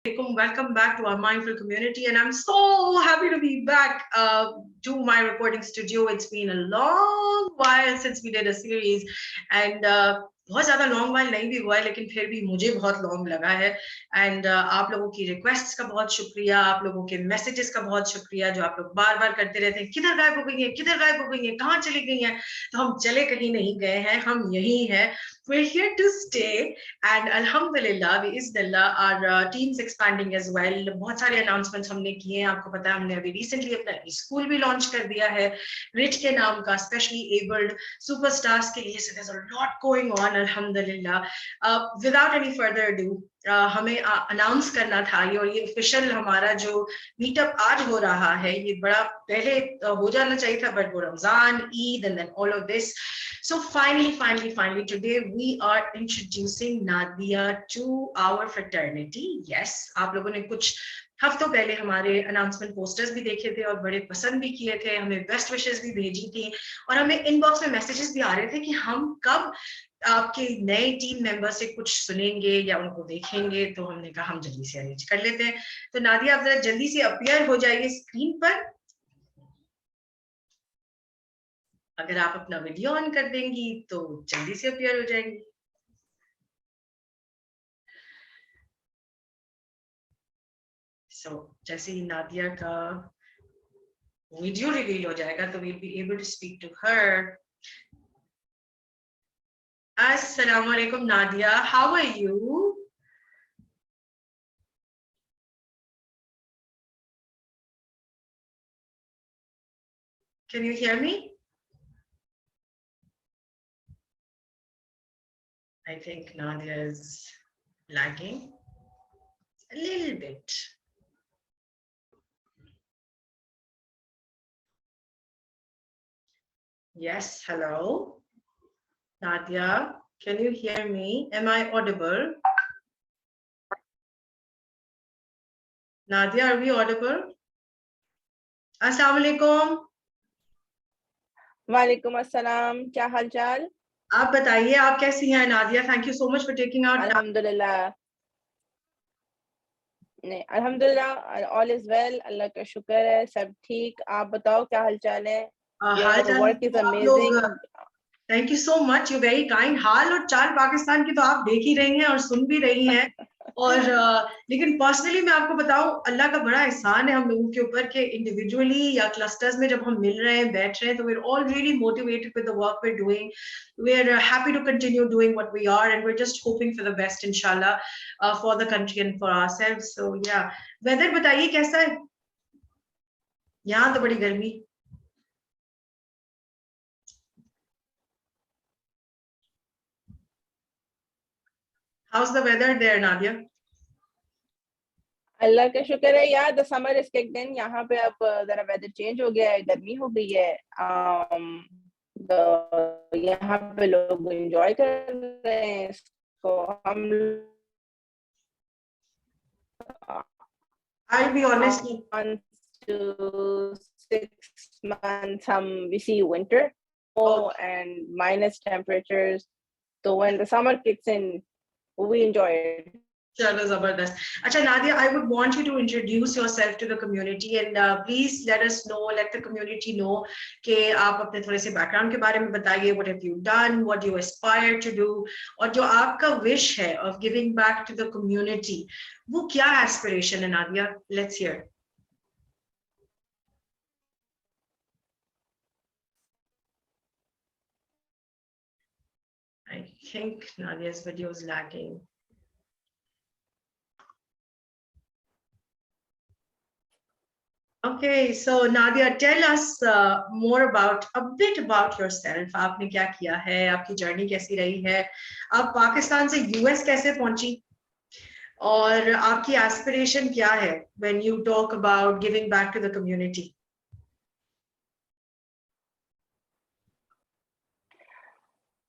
Welcome back to our mindful community, and I'm so happy to be back to my recording studio. It's been a long while since we did a series, and बहुत ज्यादा long while नहीं भी हुआ है, लेकिन फिर भी मुझे बहुत लॉन्ग लगा है। एंड आप लोगों की रिक्वेस्ट्स का बहुत शुक्रिया, आप लोगों के मैसेजेस का बहुत शुक्रिया, जो आप लोग बार बार करते रहते हैं, किधर गायब हो गई है, किधर गायब हो गई है, कहाँ चली गई है। तो हम चले कहीं नहीं गए हैं, हम यही हैं। We're here to stay, and Alhamdulillah, Biiznillah, our team's expanding as well. बहुत सारे announcements हमने किए हैं, आपको पता है हमने अभी recently अपना स्कूल भी launch कर दिया है, रिच के नाम का, specially abled superstars के लिए. So there's a lot going on, Alhamdulillah. Without any further ado, हमें अनाउंस करना था ये, और ये ऑफिशियल हमारा जो मीटअप आज हो रहा है, ये बड़ा पहले हो जाना चाहिए था, बट वो Ramzan, Eid and then all of this. So finally, today we are introducing Nadia to our fraternity. Yes, आप लोगों ने कुछ हफ्तों पहले हमारे अनाउंसमेंट पोस्टर्स भी देखे थे और बड़े पसंद भी किए थे, हमें बेस्ट विशेस भी भेजी थी, और हमें इनबॉक्स में मैसेजेस भी आ रहे थे कि हम कब आपके नए टीम मेंबर से कुछ सुनेंगे या उनको देखेंगे. तो हमने कहा हम जल्दी से अरेंज कर लेते हैं. तो नादिया, आप जरा जल्दी से अपीयर हो जाइए स्क्रीन पर. अगर आप अपना वीडियो ऑन कर देंगी तो जल्दी से अपीयर हो जाएंगी. जैसे ही नादिया का वीडियो रिवील हो जाएगा तो we'll be able to speak to her. Assalamu alaikum Nadia, how are you? Can you hear me? I think Nadia is lagging a little bit. Yes, hello. Nadia, can you hear me? Am I audible? Nadia, are we audible? Assalamu alaikum. वालेकुम अस्सलाम, क्या हाल चाल? आप बताइए, आप कैसी हैं Nadia? Thank you so much for taking out. अल्हम्दुलिल्लाह, नहीं अल्हम्दुलिल्लाह, ऑल इज वेल, अल्लाह का शुक्र है, सब ठीक. आप बताओ क्या हाल चाल है? हाल चाल वर्क इज तो आप अमेजिंग. लोग, thank you so much, you very kind. हाल और चाल पाकिस्तान की तो आप देख ही रही हैं और सुन भी रही हैं. और लेकिन पर्सनली मैं आपको बताऊं, अल्लाह का बड़ा एहसान है हम लोगों के ऊपर कि इंडिविजुअली या क्लस्टर्स में जब हम मिल रहे हैं, बैठ रहे हैं, तो we are all really motivated with the work we are doing. We are happy to continue doing what we are, and we are just hoping for the best इंशाल्लाह, for the country and for ourselves. So yeah, weather बताइए कैसा है? यहाँ तो बड़ी गर्मी. How's the weather there, Nadia? अल्लाह का शुक्र है यार, the summer is kicked in. यहाँ पे अब जरा वेदर चेंज हो गया है, गर्मी हो गई है. यहाँ पे लोग एंजॉय कर रहे हैं इसको. हम I'll be honest. 1 to 6 months we see winter, and minus temperatures. So when the summer kicks in, we enjoy it. Chalo, zabardast. Acha, Nadia, I would want you to introduce yourself to the community, and please let us know, let the community know कि आप अपने थोड़े से background के बारे में बताइए. What have you done? What do you aspire to do? और जो आपका wish है of giving back to the community, वो क्या aspiration है Nadia? Let's hear. I think Nadia's video is lagging. Okay, so Nadia, tell us a bit about yourself. आपने क्या किया है, आपकी जर्नी कैसी रही है, आप पाकिस्तान से यूएस कैसे पहुंची, और आपकी एस्पिरेशन क्या है when you talk about giving back to the community?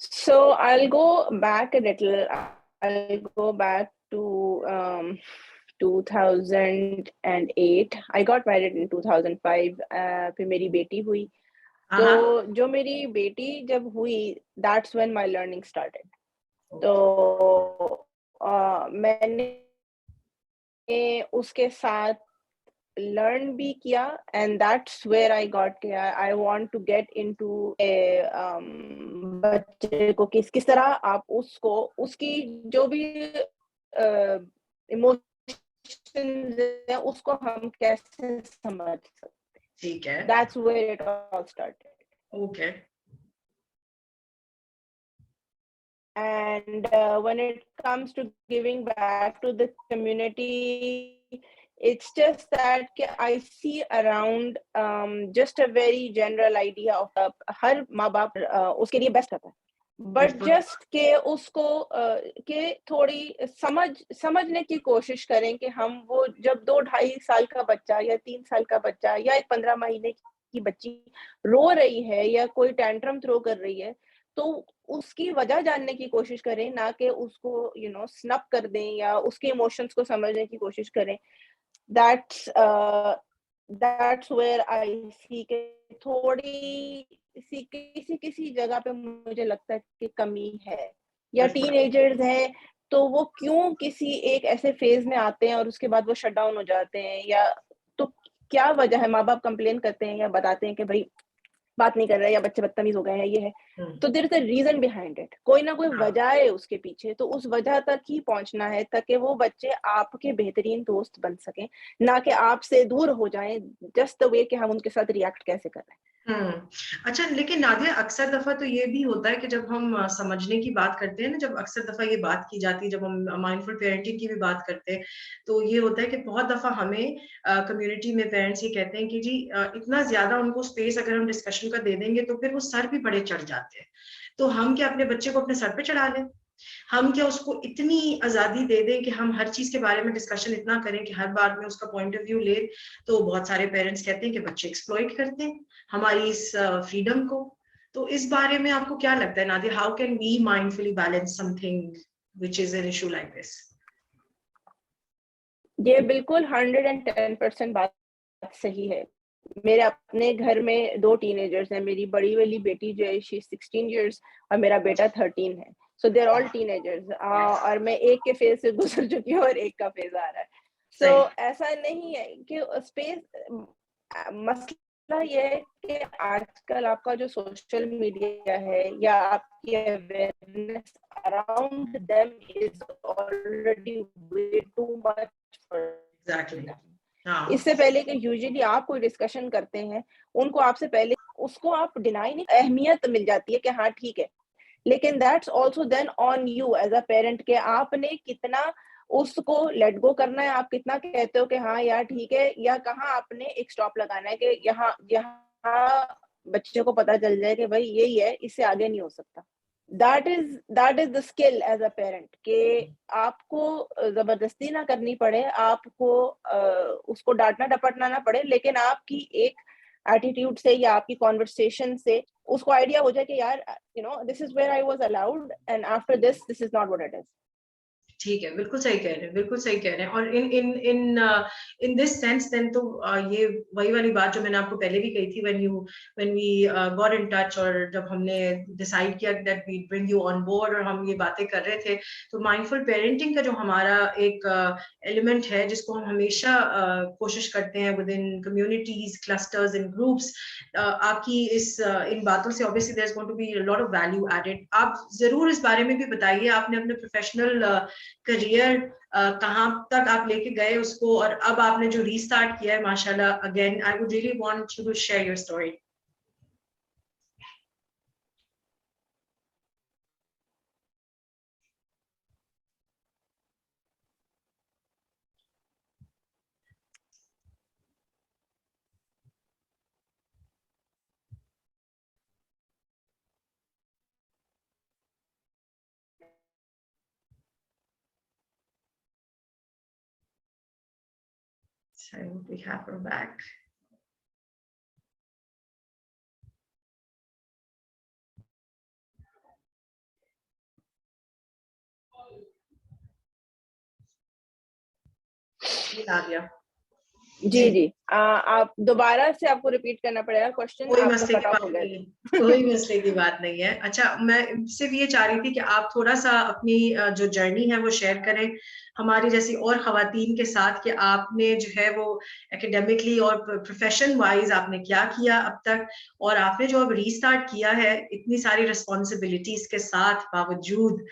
So I'll go back a little. I'll go back to 2008. I got married in 2005. फिर मेरी बेटी हुई. तो जो मेरी बेटी जब हुई, that's when my learning started. तो मैंने उसके साथ learn भी किया, and that's where I got किया I want to get into a बच्चे को किस तरह आप उसको उसकी जो भी इमोशंस है उसको हम कैसे समझ सकते हैं. ठीक है. That's where it all started. Okay. And when it comes to giving back to the community, it's just that I see around just a very general idea of हर माँ बाप उसके लिए बेस्ट करता है, बट जस्ट के उसको के थोड़ी समझने की कोशिश करें कि हम वो जब 2-2.5 साल का बच्चा या 3 साल का बच्चा या एक 15 महीने की बच्ची रो रही है या कोई टैंट्रम थ्रो कर रही है, तो उसकी वजह जानने की कोशिश करें, ना कि उसको स्नप कर दें या उसके इमोशंस को समझने की कोशिश करें. That's where I see कि थोड़ी किसी जगह पे मुझे लगता है कि कमी है. या टीनेजर्स हैं तो वो क्यों किसी एक ऐसे फेज में आते हैं और उसके बाद वो शट डाउन हो जाते हैं, या तो क्या वजह है. माँ बाप कंप्लेन करते हैं या बताते हैं कि भाई बात नहीं कर रहे या बच्चे बदतमीज हो गए हैं, ये है. तो there is a reason behind it. कोई ना कोई वजह है उसके पीछे, तो उस वजह तक ही पहुंचना है ताकि वो बच्चे आपके बेहतरीन दोस्त बन सकें, ना कि आपसे दूर हो जाएं जस्ट द वे कि हम उनके साथ रिएक्ट कैसे कर रहे हैं. अच्छा, लेकिन नादिया अक्सर दफा तो ये भी होता है कि जब हम समझने की बात करते हैं ना, जब अक्सर दफा ये बात की जाती है, जब हम माइंडफुल पेरेंटिंग की भी बात करते हैं, तो ये होता है कि बहुत दफा हमें कम्युनिटी में पेरेंट्स ये कहते हैं कि जी इतना ज्यादा उनको स्पेस अगर हम डिस्कशन का दे देंगे तो फिर वो सर भी बड़े चढ़ जाते हैं. तो हम क्या अपने बच्चे को अपने सर पे चढ़ा लें? हम क्या उसको इतनी आजादी दे दें कि हम हर चीज के बारे में डिस्कशन इतना करें कि हर बार में उसका पॉइंट ऑफ व्यू ले? तो बहुत सारे पेरेंट्स कहते हैं कि बच्चे एक्सप्लॉइट करते हैं हमारी इस फ्रीडम को. तो इस बारे में आपको क्या लगता है Nadia, how can we mindfully balance something which is an issue like this? ये बिल्कुल 110% बात सही है. मेरे अपने घर में 2 टीनेजर्स हैं. मेरी बड़ी वाली बेटी जो है शी 16 इयर्स और मेरा बेटा 13 है. सो दे आर ऑल टीनेजर्स. और मैं एक के फेज से गुजर चुकी हूँ और एक का फेज आ रहा है. सो ऐसा नहीं है कि स्पेस, मसला ये है कि आजकल आपका जो सोशल मीडिया है या आपकी awareness around them is already way too much. Exactly. इससे पहले कि यूजुअली आप कोई डिस्कशन करते हैं, उनको आपसे पहले उसको आप डिनाई नहीं, अहमियत मिल जाती है कि हाँ ठीक है, लेकिन that's also then on you as a parent के आपने कितना उसको लेट गो करना है. आप कितना कहते हो कि हाँ यार ठीक है, या कहाँ आपने एक स्टॉप लगाना है कि यहाँ बच्चे को पता चल जाए कि भाई यही है, इससे आगे नहीं हो सकता. that is the skill as a parent कि आपको जबरदस्ती ना करनी पड़े, आपको उसको डांटना डपटना ना पड़े, लेकिन आपकी एक एटीट्यूड से या आपकी कॉन्वर्सेशन से उसको आइडिया हो जाए कि यार this is where I was allowed and after this is not what it is. ठीक है, बिल्कुल सही कह रहे हैं, बिल्कुल सही कह रहे हैं. और इन दिस सेंस देन तो ये वही वाली बात जो मैंने आपको पहले भी कही थी, when we got in touch और जब हमने डिसाइड किया that we bring you on board और हम ये बातें कर रहे थे, तो माइंडफुल पेरेंटिंग का जो हमारा एक एलिमेंट है जिसको हम हमेशा कोशिश करते हैं within communities, clusters and groups, आपकी इन बातों से obviously there is going to be a lot of value added. आप जरूर इस बारे में भी बताइए, आपने अपने प्रोफेशनल करियर कहाँ तक आप लेके गए उसको, और अब आपने जो रीस्टार्ट किया है माशाल्लाह. Again I would really want you to share your story. So we have her back. Nadia. जी जी आप दोबारा से आपको रिपीट करना पड़ेगा क्वेश्चन, कोई आपका मसले की कट ऑफ बात हो गया नहीं है, कोई मसले की बात नहीं है। अच्छा, मैं सिर्फ ये चाह रही थी कि आप थोड़ा सा अपनी जो जर्नी है वो शेयर करें हमारी जैसी और खवातीन के साथ, कि आपने जो है वो एकेडमिकली और प्रोफेशन वाइज आपने क्या किया अब तक, और आपने जो अब रीस्टार्ट किया है इतनी सारी रिस्पॉन्सिबिलिटीज के साथ बावजूद,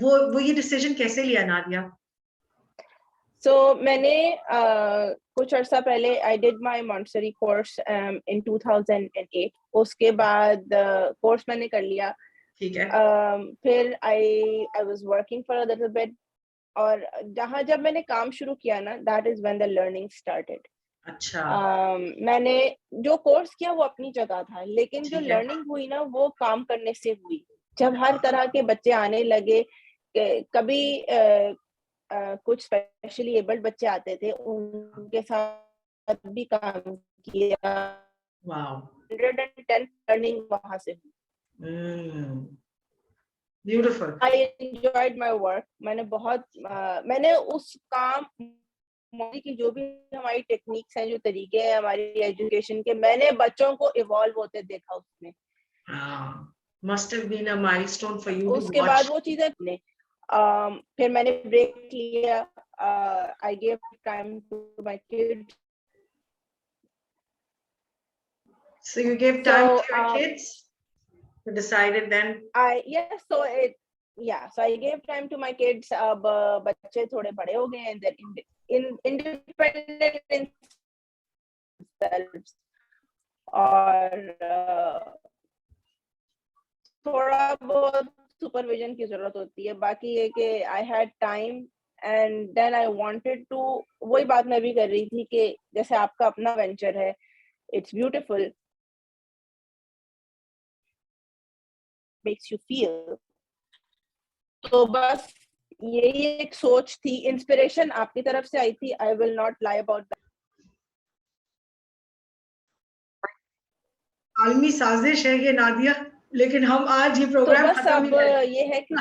वो ये डिसीजन कैसे लिया नादिया? सो मैंने कुछ अर्सा पहले I did my Montessori course in 2008। उसके बाद कोर्स मैंने कर लिया। ठीक है। फिर I was working for a little bit, और जहाँ जब मैंने काम शुरू किया ना, that is when the learning started. अच्छा। मैंने जो कोर्स किया वो अपनी जगह था, लेकिन जो ठीक है। लर्निंग हुई ना वो काम करने से हुई। जब हर तरह के बच्चे आने लगे, कभी कुछ स्पेशली एबल्ड बच्चे आते थे, उनके साथ भी काम किया। वाओ। 110 लर्निंग वहां से हुई। Beautiful. I enjoyed my work. मैंने उस काम की जो भी हमारी टेक्निक्स हैं, जो तरीके हैं हमारी एजुकेशन के, मैंने बच्चों को इवॉल्व होते देखा उसमें। Must have been a milestone for you too उसके बाद वॉच। वो चीजें फिर मैंने ब्रेक लिया। I gave time to my kids. So you gave So time to your kids? You decided then? So I gave time to my kids. अब बच्चे थोड़े बड़े हो गए हैं, independent in themselves, और थोड़ा बहुत सुपरविजन की जरूरत होती है। बाकी ये कि I had time and then I wanted to, वही बात मैं भी कर रही थी कि जैसे आपका अपना वेंचर है, it's beautiful, makes you feel. तो बस यही एक सोच थी, इंस्पिरेशन आपकी तरफ से आई थी। I will not lie about that. आलमी साजिश है ये नादिया, लेकिन हम आज ये तो प्रोग्राम बस खत्म अब नहीं करेंगे। ये है कि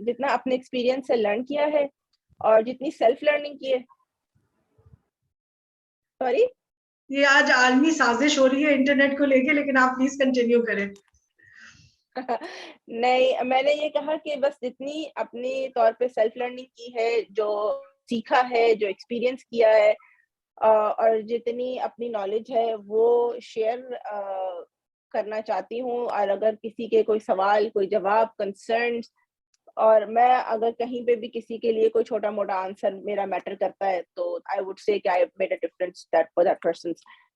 जितना अपने एक्सपीरियंस से लर्न किया है और जितनी सेल्फ लर्निंग की है। सॉरी, ये आज आलमी साजिश हो रही है इंटरनेट को लेके, लेकिन आप प्लीज कंटिन्यू करें। नहीं, मैंने ये कहा कि बस जितनी अपने तौर पे सेल्फ लर्निंग की है, जो सीखा है, जो एक्सपीरियंस किया है, और जितनी अपनी नॉलेज है वो शेयर करना चाहती हूँ। और अगर किसी के कोई सवाल, कोई जवाब, कंसर्न्स, और मैं अगर कहीं पे भी किसी के लिए कोई छोटा मोटा आंसर मेरा मैटर करता है, तो आई वुड से कि I made a difference that for that person.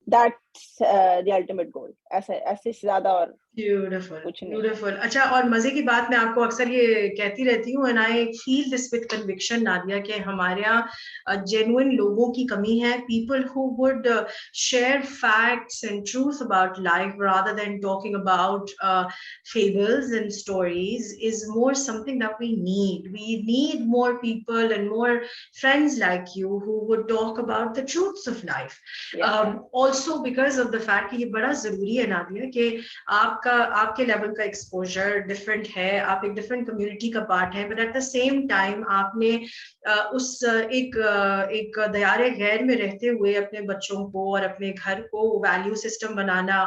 That's the ultimate goal. ऐसे से ज्यादा और ब्यूटीफुल, कुछ नहीं है। ब्यूटीफुल। अच्छा, और मजे की बात, मैं आपको अक्सर ये कहती रहती हूँ, and I feel this with conviction Nadia, कि हमारे यहाँ जेन्युइन लोगों की कमी है, people who would share facts and truth about life rather than talking about fables and stories is more something that we need. We need more people and more friends like you who would talk about the truths of life. Also because of the fact कि ये बड़ा जरूरी है नादिया, कि आपके level का exposure different है, आप एक डिफरेंट कम्युनिटी का पार्ट है, but at the same time आपने उस एक दयारे गैर में रहते हुए अपने बच्चों को और अपने घर को वैल्यू सिस्टम बनाना,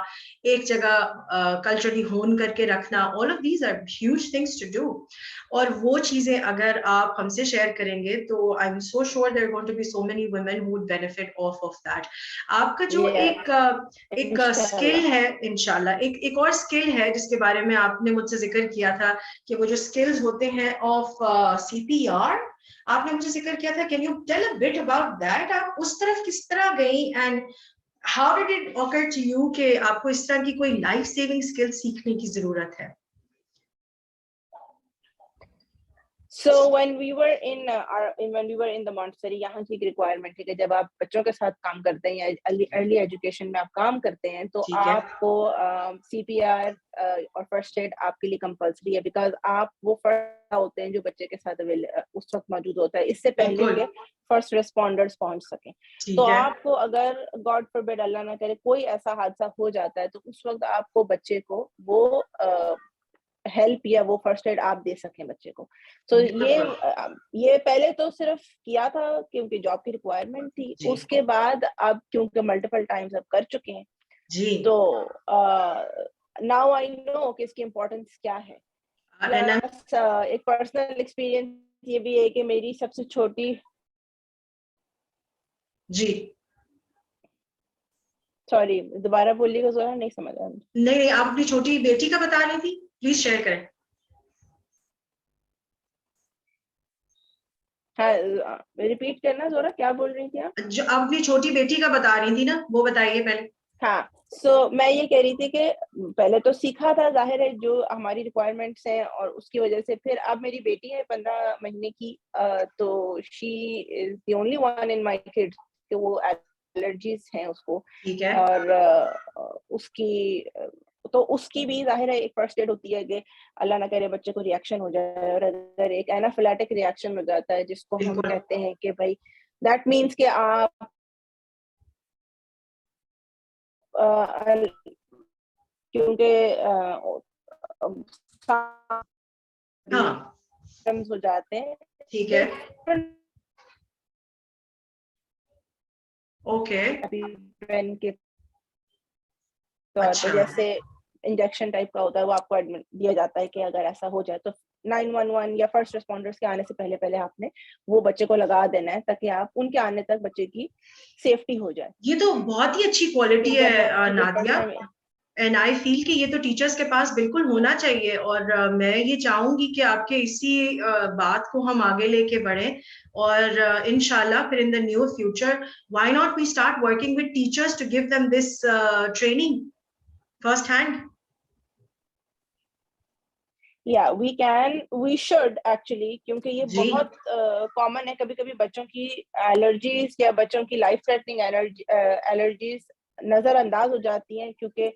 एक जगह कल्चरली होन करके रखना, all of these are huge things to do. और वो चीजें अगर आप हमसे शेयर करेंगे तो I am so sure there are going to be so many women who would benefit of that. आपका जो एक स्किल है, इंशाल्लाह एक और स्किल है जिसके बारे में आपने मुझसे जिक्र किया था, कि वो जो स्किल्स होते हैं ऑफ सीपीआर, आपने मुझे जिक्र किया था। Can you tell a bit about that? आप उस तरफ किस तरह गई, and how did it occur to you कि आपको इस तरह की कोई लाइफ सेविंग स्किल सीखने की जरूरत है? So when we were in the Montessori, यहाँ की एक रिक्वायरमेंट है कि जब आप बच्चों के साथ काम करते हैं या अर्ली एजुकेशन में आप काम करते हैं, तो आपको CPR और फर्स्ट एड आपके लिए कंपलसरी है, बिकॉज आप वो फर्स्ट होते हैं जो बच्चे के साथ उस वक्त मौजूद होता है, इससे पहले के फर्स्ट रिस्पॉन्डर्स पहुंच सके। तो आपको अगर गॉड फॉरबिड, अल्लाह ना करे, कोई ऐसा हादसा हो जाता है, तो उस वक्त आपको बच्चे को वो हेल्प या वो फर्स्ट एड आप दे सकें बच्चे को। तो ये पहले तो सिर्फ किया था क्योंकि जॉब की रिक्वायरमेंट थी, उसके बाद अब क्योंकि मल्टीपल टाइम्स अब कर चुके हैं जी, तो नाउ आई नो कि इसकी इम्पोर्टेंस क्या है। प्लस एक पर्सनल एक्सपीरियंस ये भी है कि मेरी सबसे छोटी, जी सॉरी दोबारा बोलिएगा ज़रा, नहीं समझ आ रहा। नहीं, आप अपनी छोटी बेटी का बता रही थी, प्लीज शेयर करें। हाँ रिपीट करना ज़रा, क्या बोल रही थी आप? जो आप अपनी छोटी बेटी का बता रही थी ना, वो बताइए पहले। हाँ मैं ये कह रही थी कि पहले तो सीखा था, जाहिर है जो हमारी रिक्वायरमेंट्स हैं, और उसकी वजह से फिर अब मेरी बेटी है 15 महीने की, तो she is the only one in my kids कि वो एलर्जीज हैं उसको। ठीक है। और उसकी तो उसकी भी जाहिर है एक फर्स्ट एड होती है कि अल्लाह ना करे बच्चे को रिएक्शन हो जाए, और अगर एक एनाफिलैटिक रिएक्शन हो जाता है जिसको हम बिल्कुल। कहते हैं कि भाई दैट मीन्स कि आप क्योंकि हाँ, हो जाते हैं ठीक है। ओके। पेन के तौर पे, अच्छा। जैसे इंजेक्शन टाइप का होता है वो आपको एडमिट दिया जाता है कि अगर ऐसा हो जाए तो 911 या फर्स्ट रिस्पॉन्डर्स के आने से पहले पहले आपने वो बच्चे को लगा देना है ताकि आप उनके आने तक बच्चे की सेफ्टी हो जाए। ये तो बहुत ही अच्छी क्वालिटी तो जब है मुझे नादिया, पढ़ने में, एंड आई फील कि ये तो टीचर्स के पास बिल्कुल होना चाहिए। और मैं ये चाहूंगी कि आपके इसी बात को हम आगे लेके बढ़े, और इंशाल्लाह फिर in the new future why not we start working with teachers to give them this training first hand. या वी शुड एक्चुअली, क्योंकि ये जी, बहुत कॉमन है। कभी कभी बच्चों की एलर्जीज या बच्चों की लाइफ थ्रेटनिंग एलर्जीज नजरअंदाज हो जाती हैं, क्योंकि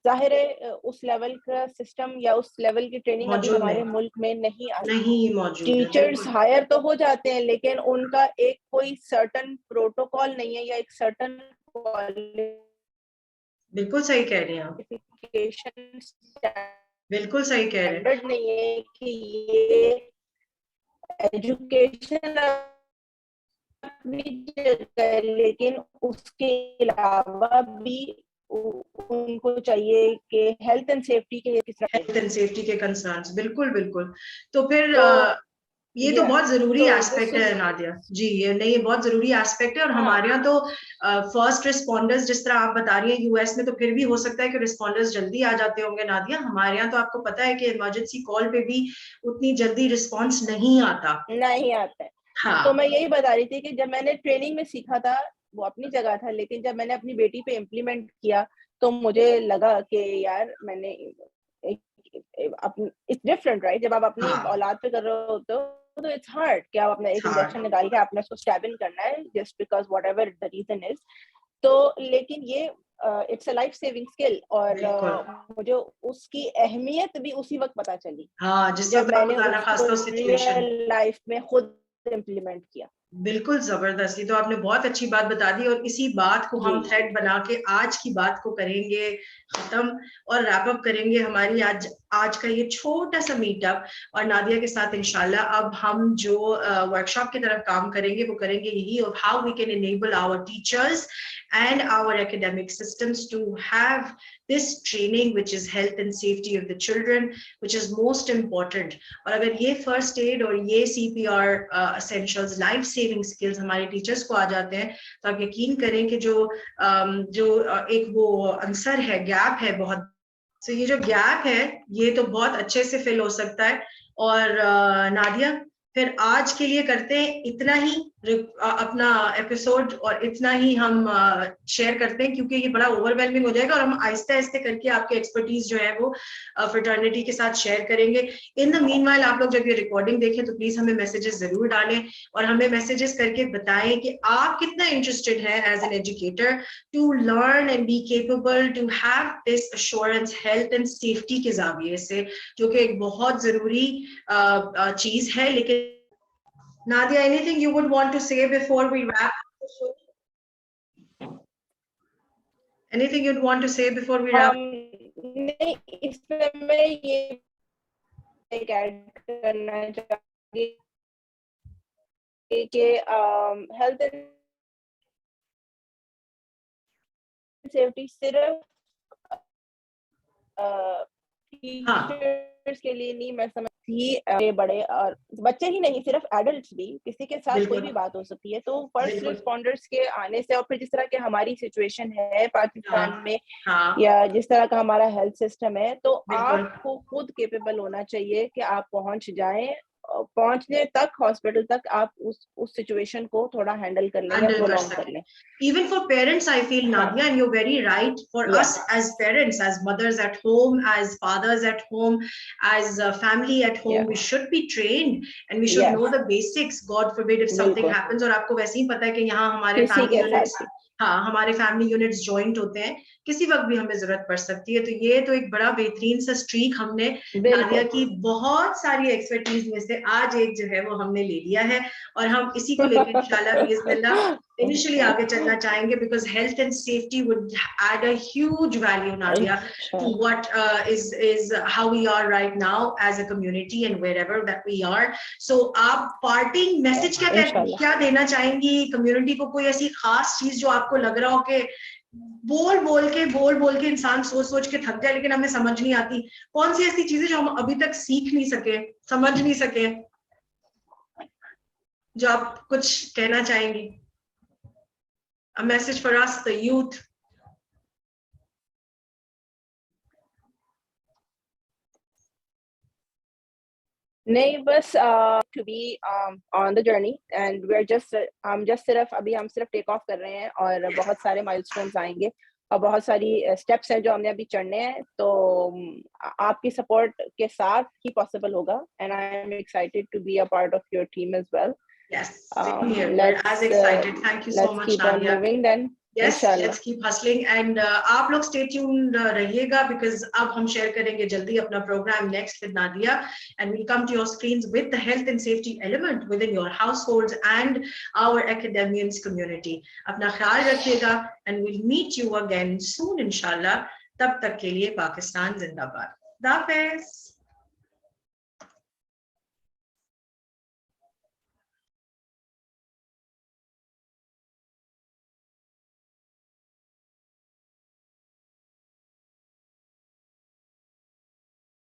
जाहिर है उस लेवल का सिस्टम या उस लेवल की ट्रेनिंग अभी मौजूद हमारे नहीं, मुल्क में नहीं आती। नहीं मौजूद है, टीचर्स बिल्कुल। हायर तो हो जाते हैं लेकिन उनका एक कोई सर्टन प्रोटोकॉल नहीं है या एक सर्टन बिल्कुल सही कह रही हैं आप, क्वालिफिकेशन बिल्कुल सही कह रहे हैं। स्टैंडर्ड नहीं है कि ये एजुकेशन अपनी जगह है, लेकिन उसके अलावा भी उनको चाहिए कि हेल्थ एंड सेफ्टी के किस तरह हेल्थ एंड सेफ्टी के कंसर्न्स, बिल्कुल बिल्कुल। तो फिर तो ये तो या बहुत जरूरी तो दिस एस्पेक्ट इज, है नादिया जी, ये नहीं, ये बहुत जरूरी एस्पेक्ट है। और हाँ हमारे यहाँ तो फर्स्ट रिस्पॉन्डर्स जिस तरह आप बता रही हैं, यूएस में तो फिर भी हो सकता है कि रिस्पॉन्डर्स जल्दी आ जाते होंगे नादिया, हमारे यहाँ तो आपको पता है कि इमरजेंसी कॉल पे भी उतनी जल्दी रिस्पॉन्स नहीं आता। नहीं आता है। तो हाँ, मैं यही बता रही थी कि जब मैंने ट्रेनिंग में सीखा था वो अपनी जगह था, लेकिन जब मैंने अपनी बेटी पे इम्प्लीमेंट किया तो मुझे लगा कि यार मैंने इट्स डिफरेंट राइट। जब आप अपनी हाँ, औलाद पे कर रहे होते हो तो इट्स हार्ड कि आप अपना एक हाँ, इंजेक्शन निकाल के आपने उसको स्टैब इन करना है just because whatever the reason is. तो लेकिन ये it's a life saving skill, और बिल्कुल। मुझे उसकी अहमियत भी उसी वक्त पता चली हाँ, जिस जब वक्त आपको मैंने जाना, उसको खासतौर सिचुएशन। रियल लाइफ में खुद इम्प्लीमेंट किया। बिल्कुल जबरदस्त, ये तो आपने बहुत अच्छी बात बता दी। और इसी बात को जी हम थ्रेड बना के आज की बात को करेंगे खत्म, और रैप अप करेंगे हमारी आज आज का ये छोटा सा मीटअप। और नादिया के साथ इंशाल्लाह अब हम जो वर्कशॉप की तरफ काम करेंगे वो करेंगे यही, of how we can enable our teachers and our academic systems to have this training which is health and safety of the children, which is most important. और अगर ये फर्स्ट एड और ये CPR essentials life saving skills हमारे teachers को आ जाते हैं, तो आप यकीन करें कि एक वो आंसर है, गैप है बहुत, तो ये जो गैप है ये तो बहुत अच्छे से फिल हो सकता है। और नादिया, फिर आज के लिए करते हैं इतना ही, अपना एपिसोड और इतना ही हम शेयर करते हैं, क्योंकि ये बड़ा ओवरवेलमिंग हो जाएगा। और हम आहिस्ते आहिस्ते करके आपके एक्सपर्टीज जो है वो फ्रेटर्निटी के साथ शेयर करेंगे। इन द मीनवाइल आप लोग जब ये रिकॉर्डिंग देखें तो प्लीज हमें मैसेजेस जरूर डालें, और हमें मैसेजेस करके बताएं कि आप कितना इंटरेस्टेड हैं as an educator to learn and be capable to have this assurance health and safety के जाविये से, जो कि एक बहुत जरूरी चीज है। लेकिन Nadia, anything you would want to say before we wrap up the show? Anything you'd want to say before we wrap? नहीं, इसमें मैं ये एक ऐड करना चाहूंगी कि हेल्थ एंड सेफ्टी सिर्फ हाँ टीचर्स के लिए नहीं, मैं समझती बड़े और बच्चे ही नहीं, सिर्फ एडल्ट्स भी, किसी के साथ कोई भी बिल्कुल बात हो सकती है। तो फर्स्ट बिल्कुल रिस्पॉन्डर्स के आने से, और फिर जिस तरह की हमारी सिचुएशन है पाकिस्तान हाँ में, हाँ या जिस तरह का हमारा हेल्थ सिस्टम है, तो बिल्कुल आपको खुद केपेबल होना चाहिए कि आप पहुंच जाएं, पहुंचने तक हॉस्पिटल तक आप उस सिचुएशन को थोड़ा हैंडल कर लें या हैंडल कर प्रोलॉन्ग कर सके लें। even for parents I feel हाँ, Nadia and you're very right for या us as parents as mothers at home as fathers at home as a family at या home we should be trained and we should know yes, the basics god forbid if something बिल्कुल, happens और आपको वैसे ही पता है कि यहाँ हमारे किसी family के साथ units भी, हाँ हमारे फैमिली यूनिट्स जॉइंट होते हैं किसी वक्त भी हमें जरूरत पड़ सकती है तो ये तो एक बड़ा बेहतरीन सा स्ट्रीक हमने नादिया बिल्कुल। की बहुत सारी एक्सपर्टीज में से आज एक जो है वो हमने ले लिया है और हम इसी को लेकर इंशाल्लाह बिस्मिल्लाह initially आगे चलना चाहेंगे because health and safety would add a huge value Nadia to इंशाल्लाह, what is how we are right now as a community and wherever that we are so आप parting message क्या इंशाल्लाह। क्या देना चाहेंगी कम्युनिटी को कोई ऐसी खास चीज जो आपको लग रहा हो कि बोल बोल के इंसान सोच के थक जाए लेकिन हमें समझ नहीं आती कौन सी ऐसी चीजें जो हम अभी तक सीख नहीं सके समझ नहीं सके जो आप कुछ कहना चाहेंगी a message for us the youth नहीं, बस to be on the journey and we're just हम just सिर्फ टेक ऑफ कर रहे हैं और बहुत सारे माइलस्टोन्स आएंगे और बहुत सारी स्टेप्स हैं जो हमने अभी चढ़ने हैं, तो आपकी सपोर्ट के साथ ही पॉसिबल होगा and I am excited to be a part of your team as well. yes same here we're as excited thank you so let's much keep on Nadia moving then, yes inshallah। let's keep hustling and आप लोग stay tuned रहिएगा because अब हम share करेंगे जल्दी अपना program next with Nadia and we'll come to your screens with the health and safety element within your households and our academians community अपना ख्याल रखिएगा and we'll meet you again soon inshallah तब तक के लिए पाकिस्तान जिंदाबाद। खुदा हाफिज़।